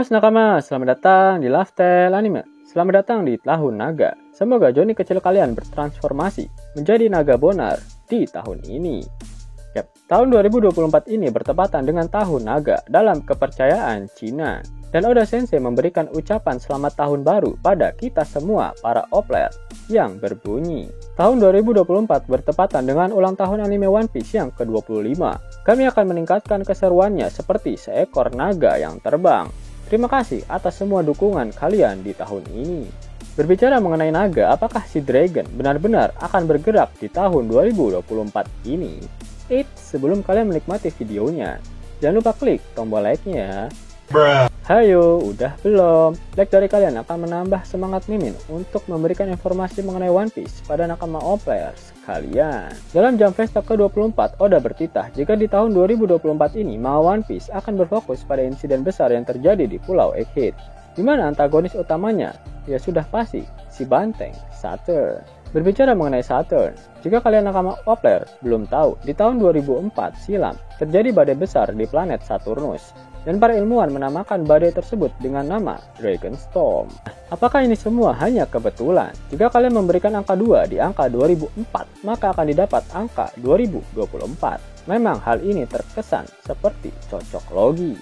Halo nakama, selamat datang di Lifestyle Anime. Selamat datang di tahun naga. Semoga Johnny kecil kalian bertransformasi menjadi naga bonar di tahun ini. Yap, tahun 2024 ini bertepatan dengan tahun naga dalam kepercayaan Cina. Dan Oda Sensei memberikan ucapan selamat tahun baru pada kita semua para opler yang berbunyi. Tahun 2024 bertepatan dengan ulang tahun anime One Piece yang ke-25. Kami akan meningkatkan keseruannya seperti seekor naga yang terbang. Terima kasih atas semua dukungan kalian di tahun ini. Berbicara mengenai naga, apakah si Dragon benar-benar akan bergerak di tahun 2024 ini? Sebelum kalian menikmati videonya, jangan lupa klik tombol like-nya ya. Hayo, udah belum? Like dari kalian akan menambah semangat Mimin untuk memberikan informasi mengenai One Piece pada nakama players kalian. Dalam Jump Festa ke-24, Oda bertitah jika di tahun 2024 ini manga One Piece akan berfokus pada insiden besar yang terjadi di Pulau Egghead, di mana antagonis utamanya ya sudah pasti si banteng Saturn. Berbicara mengenai Saturn, jika kalian nakama player belum tahu, di tahun 2004 silam terjadi badai besar di planet Saturnus. Dan para ilmuwan menamakan badai tersebut dengan nama Dragon Storm. Apakah ini semua hanya kebetulan? Jika kalian memberikan angka 2 di angka 2004, maka akan didapat angka 2024. Memang hal ini terkesan seperti cocok logi.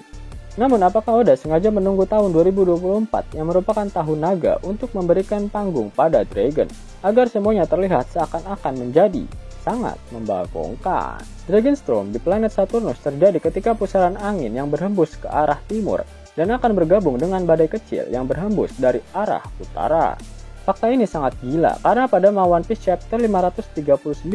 Namun apakah Oda sengaja menunggu tahun 2024 yang merupakan tahun naga untuk memberikan panggung pada Dragon agar semuanya terlihat seakan-akan menjadi sangat membagongkan? Dragon Storm di planet Saturnus terjadi ketika pusaran angin yang berhembus ke arah timur dan akan bergabung dengan badai kecil yang berhembus dari arah utara. Fakta ini sangat gila karena pada One Piece chapter 539,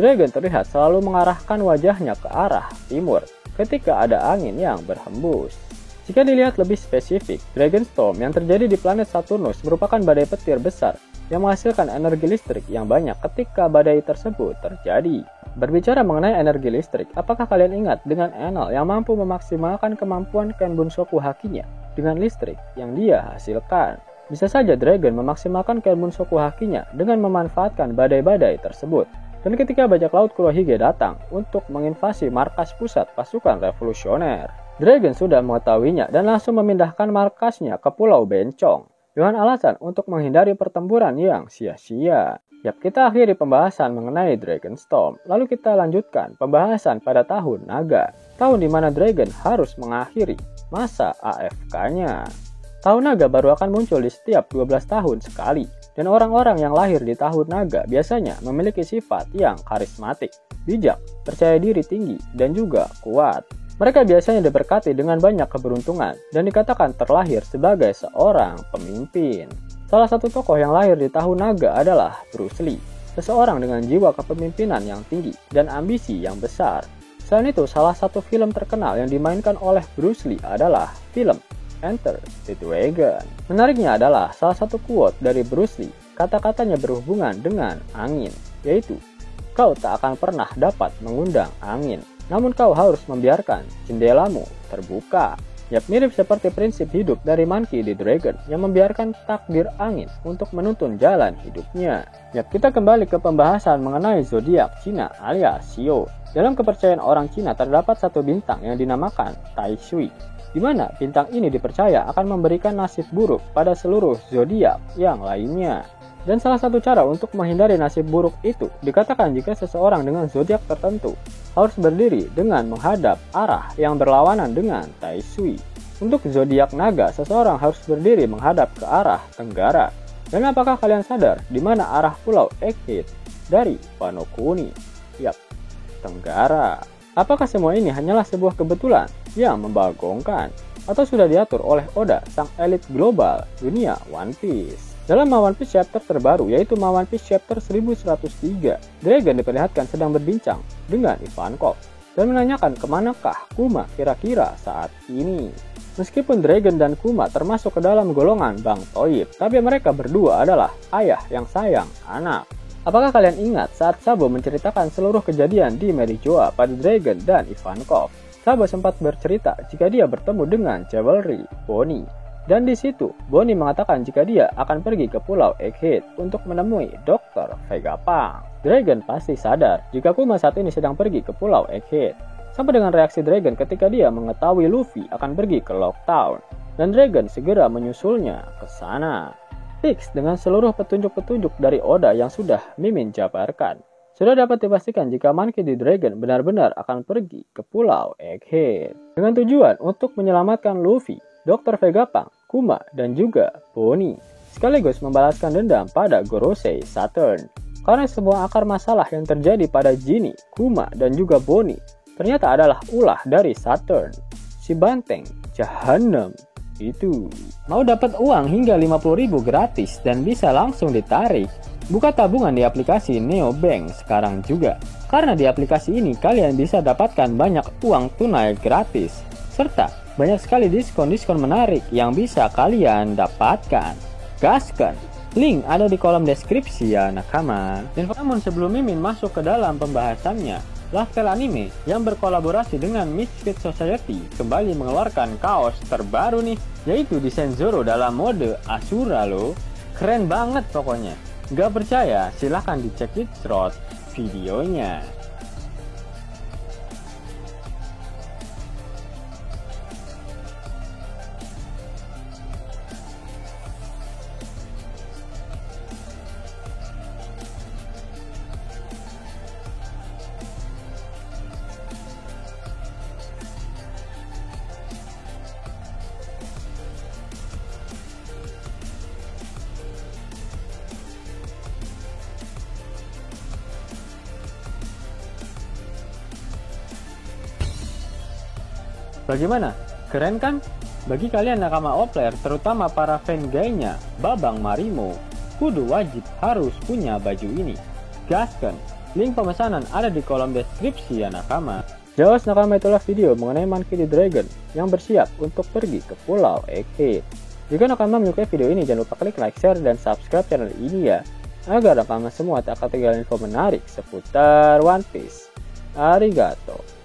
Dragon terlihat selalu mengarahkan wajahnya ke arah timur ketika ada angin yang berhembus. Jika dilihat lebih spesifik, Dragon Storm yang terjadi di planet Saturnus merupakan badai petir besar yang menghasilkan energi listrik yang banyak ketika badai tersebut terjadi. Berbicara mengenai energi listrik, apakah kalian ingat dengan Enel yang mampu memaksimalkan kemampuan Ken Bunsoku Hakinya dengan listrik yang dia hasilkan? Bisa saja Dragon memaksimalkan Ken Bunsoku Hakinya dengan memanfaatkan badai-badai tersebut. Dan ketika bajak laut Kurohige datang untuk menginvasi markas pusat pasukan revolusioner, Dragon sudah mengetahuinya dan langsung memindahkan markasnya ke Pulau Bencong dengan alasan untuk menghindari pertempuran yang sia-sia. Yap, kita akhiri pembahasan mengenai Dragon Storm. Lalu kita lanjutkan pembahasan pada tahun naga. Tahun di mana Dragon harus mengakhiri masa AFK-nya. Tahun naga baru akan muncul di setiap 12 tahun sekali. Dan orang-orang yang lahir di tahun naga biasanya memiliki sifat yang karismatik, bijak, percaya diri tinggi, dan juga kuat. Mereka biasanya diberkati dengan banyak keberuntungan dan dikatakan terlahir sebagai seorang pemimpin. Salah satu tokoh yang lahir di tahun naga adalah Bruce Lee, seseorang dengan jiwa kepemimpinan yang tinggi dan ambisi yang besar. Selain itu, salah satu film terkenal yang dimainkan oleh Bruce Lee adalah film Enter the Dragon. Menariknya adalah salah satu quote dari Bruce Lee, kata-katanya berhubungan dengan angin, yaitu, "Kau tak akan pernah dapat mengundang angin, namun kau harus membiarkan jendelamu terbuka." Yap, mirip seperti prinsip hidup dari Monkey D. Dragon yang membiarkan takdir angin untuk menuntun jalan hidupnya. Yap, kita kembali ke pembahasan mengenai zodiak Cina alias Xiao. Dalam kepercayaan orang Cina terdapat satu bintang yang dinamakan Tai Shui, di mana bintang ini dipercaya akan memberikan nasib buruk pada seluruh zodiak yang lainnya. Dan salah satu cara untuk menghindari nasib buruk itu dikatakan jika seseorang dengan zodiak tertentu harus berdiri dengan menghadap arah yang berlawanan dengan Tai Shui. Untuk zodiak naga, seseorang harus berdiri menghadap ke arah tenggara. Dan apakah kalian sadar di mana arah Pulau Egghead dari Wano Kuni? Yap, tenggara. Apakah semua ini hanyalah sebuah kebetulan yang membagongkan? Atau sudah diatur oleh Oda, sang elit global dunia One Piece? Dalam One Piece chapter terbaru, yaitu One Piece chapter 1103, Dragon diperlihatkan sedang berbincang dengan Ivankov dan menanyakan kemanakah Kuma kira-kira saat ini. Meskipun Dragon dan Kuma termasuk ke dalam golongan Bang Toib, tapi mereka berdua adalah ayah yang sayang anak. Apakah kalian ingat saat Sabo menceritakan seluruh kejadian di Merijoa pada Dragon dan Ivankov? Sabo sempat bercerita jika dia bertemu dengan Cavalry Bonnie. Dan di situ, Bonnie mengatakan jika dia akan pergi ke Pulau Egghead untuk menemui Dr. Vegapunk. Dragon pasti sadar jika Kuma saat ini sedang pergi ke Pulau Egghead. Sampai dengan reaksi Dragon ketika dia mengetahui Luffy akan pergi ke Locktown. dan Dragon segera menyusulnya ke sana. Fix dengan seluruh petunjuk-petunjuk dari Oda yang sudah Mimin jabarkan. Sudah dapat dipastikan jika Monkey D. Dragon benar-benar akan pergi ke Pulau Egghead. Dengan tujuan untuk menyelamatkan Luffy, Dr. Vegapunk, Kuma, dan juga Bonnie. Sekaligus membalaskan dendam pada Gorosei Saturn. Karena semua akar masalah yang terjadi pada Ginny, Kuma, dan juga Bonnie ternyata adalah ulah dari Saturn. Si banteng Jahanam itu mau dapat uang hingga 50.000 gratis dan bisa langsung ditarik. Buka tabungan di aplikasi Neobank sekarang juga. Karena di aplikasi ini kalian bisa dapatkan banyak uang tunai gratis. Serta banyak sekali diskon-diskon menarik yang bisa kalian dapatkan. Gaskan! Link ada di kolom deskripsi ya nakama. Dan namun sebelum Mimin masuk ke dalam pembahasannya, Laftel Anime yang berkolaborasi dengan Misfit Society kembali mengeluarkan kaos terbaru nih, yaitu desain Zoro dalam mode Asura loh. Keren banget pokoknya. Gak percaya? Silahkan dicek di short videonya. Bagaimana? Keren kan? Bagi kalian nakama Opler, terutama para fan gaynya Babang Marimo, kudu wajib harus punya baju ini. Gaskan! Link pemesanan ada di kolom deskripsi ya nakama. Jelas nakama, itulah video mengenai Monkey D. Dragon yang bersiap untuk pergi ke Pulau Egghead. Jika nakama menyukai video ini, jangan lupa klik like, share, dan subscribe channel ini ya, agar nakama semua tak ketinggalan info menarik seputar One Piece. Arigato.